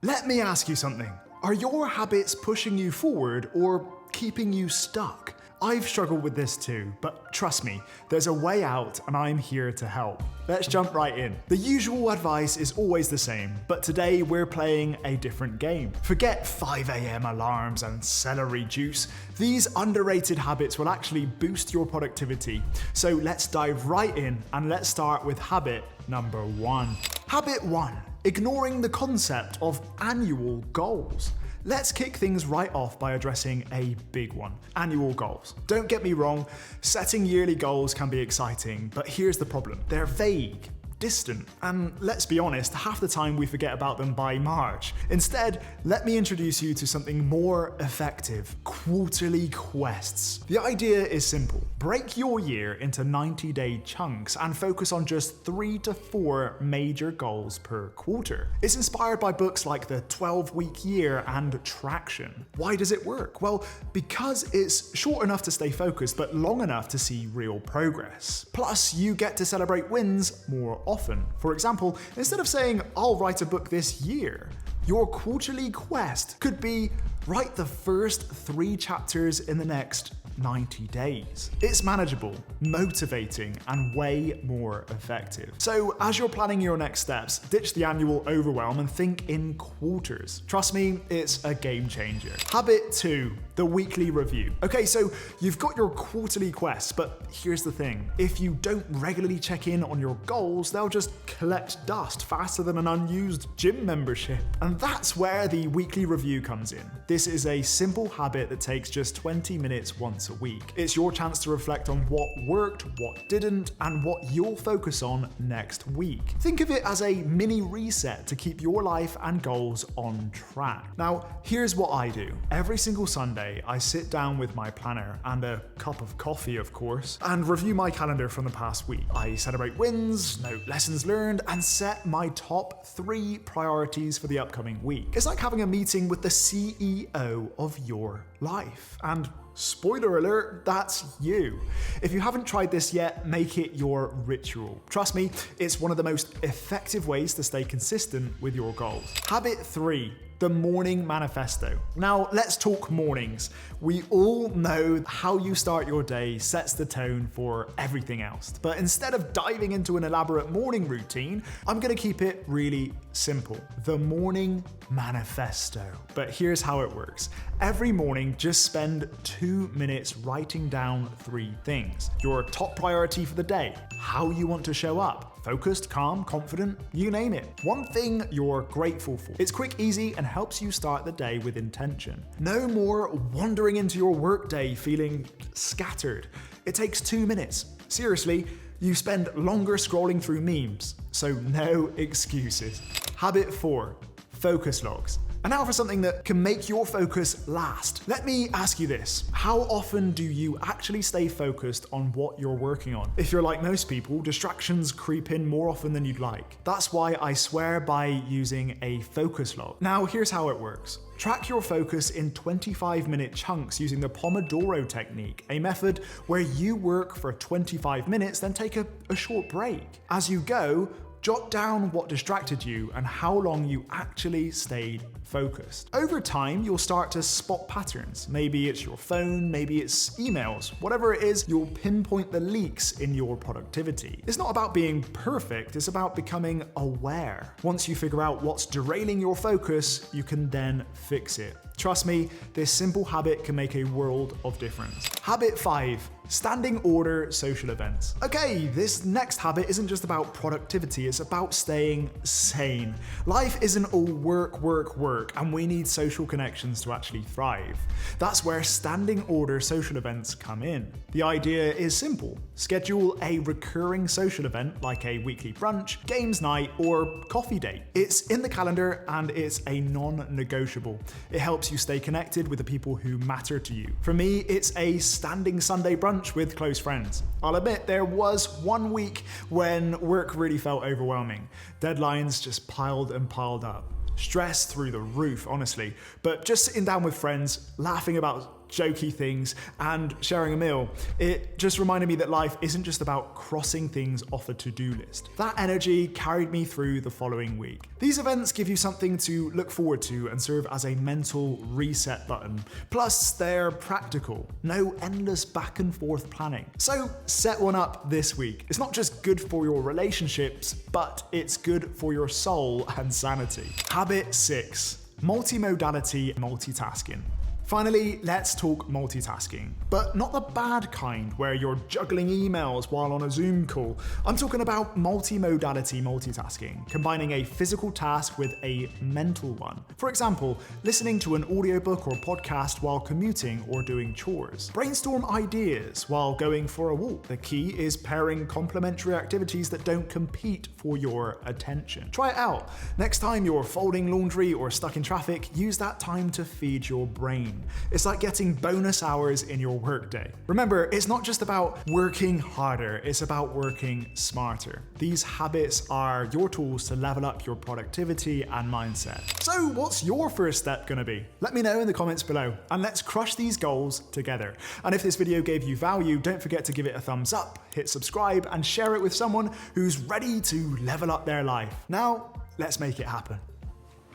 Let me ask you something. Are your habits pushing you forward or keeping you stuck? I've struggled with this too, but trust me, there's a way out and I'm here to help. Let's jump right in. The usual advice is always the same, but today we're playing a different game. Forget 5 a.m. alarms and celery juice. These underrated habits will actually boost your productivity. So let's dive right in and let's start with habit number 1. Habit 1. Ignoring the concept of annual goals. Let's kick things right off by addressing a big one: annual goals. Don't get me wrong, setting yearly goals can be exciting, but here's the problem. They're vague, distant, and let's be honest, half the time we forget about them by March. Instead, let me introduce you to something more effective: quarterly quests. The idea is simple. Break your year into 90-day chunks and focus on just 3 to 4 major goals per quarter. It's inspired by books like The 12-Week Year and Traction. Why does it work? Well, because it's short enough to stay focused, but long enough to see real progress. Plus, you get to celebrate wins more often. For example, instead of saying, "I'll write a book this year," your quarterly quest could be, write the first 3 chapters in the next 90 days. It's manageable, motivating, and way more effective. So as you're planning your next steps, ditch the annual overwhelm and think in quarters. Trust me, it's a game changer. Habit 2, the weekly review. Okay, so you've got your quarterly quests, but here's the thing. If you don't regularly check in on your goals, they'll just collect dust faster than an unused gym membership. And that's where the weekly review comes in. This is a simple habit that takes just 20 minutes once a week. It's your chance to reflect on what worked, what didn't, and what you'll focus on next week. Think of it as a mini reset to keep your life and goals on track. Now, here's what I do. Every single Sunday, I sit down with my planner and a cup of coffee, of course, and review my calendar from the past week. I celebrate wins, note lessons learned, and set my top 3 priorities for the upcoming week. It's like having a meeting with the CEO of your life. And spoiler alert, that's you. If you haven't tried this yet, make it your ritual. Trust me, it's one of the most effective ways to stay consistent with your goals. Habit 3. The morning manifesto. Now, let's talk mornings. We all know how you start your day sets the tone for everything else. But instead of diving into an elaborate morning routine, I'm gonna keep it really simple. The morning manifesto. But here's how it works. Every morning, just spend 2 minutes writing down 3 things. Your top priority for the day, how you want to show up, focused, calm, confident, you name it. One thing you're grateful for. It's quick, easy, and helps you start the day with intention. No more wandering into your workday feeling scattered. It takes 2 minutes. Seriously, you spend longer scrolling through memes, so no excuses. Habit 4, focus logs. And now for something that can make your focus last. Let me ask you this. How often do you actually stay focused on what you're working on? If you're like most people, distractions creep in more often than you'd like. That's why I swear by using a focus log. Now, here's how it works. Track your focus in 25-minute chunks using the Pomodoro technique, a method where you work for 25 minutes, then take a short break. As you go, jot down what distracted you and how long you actually stayed focused. Over time, you'll start to spot patterns. Maybe it's your phone, maybe it's emails. Whatever it is, you'll pinpoint the leaks in your productivity. It's not about being perfect, it's about becoming aware. Once you figure out what's derailing your focus, you can then fix it. Trust me, this simple habit can make a world of difference. Habit 5. Standing order social events. Okay, this next habit isn't just about productivity, it's about staying sane. Life isn't all work, work, work, and we need social connections to actually thrive. That's where standing order social events come in. The idea is simple. Schedule a recurring social event like a weekly brunch, games night, or coffee date. It's in the calendar and it's a non-negotiable. It helps you stay connected with the people who matter to you. For me, it's a standing Sunday brunch with close friends. I'll admit there was one week when work really felt overwhelming. Deadlines just piled and piled up. Stress through the roof, honestly. But just sitting down with friends, laughing about jokey things, and sharing a meal. It just reminded me that life isn't just about crossing things off a to-do list. That energy carried me through the following week. These events give you something to look forward to and serve as a mental reset button. Plus, they're practical. No endless back and forth planning. So set one up this week. It's not just good for your relationships, but it's good for your soul and sanity. Habit 6. Multimodality multitasking. Finally, let's talk multitasking, but not the bad kind where you're juggling emails while on a Zoom call. I'm talking about multimodality multitasking, combining a physical task with a mental one. For example, listening to an audiobook or podcast while commuting or doing chores. Brainstorm ideas while going for a walk. The key is pairing complementary activities that don't compete for your attention. Try it out. Next time you're folding laundry or stuck in traffic, use that time to feed your brain. It's like getting bonus hours in your workday. Remember, it's not just about working harder, it's about working smarter. These habits are your tools to level up your productivity and mindset. So what's your first step gonna be? Let me know in the comments below, and let's crush these goals together. And if this video gave you value, don't forget to give it a thumbs up, hit subscribe, and share it with someone who's ready to level up their life. Now, let's make it happen.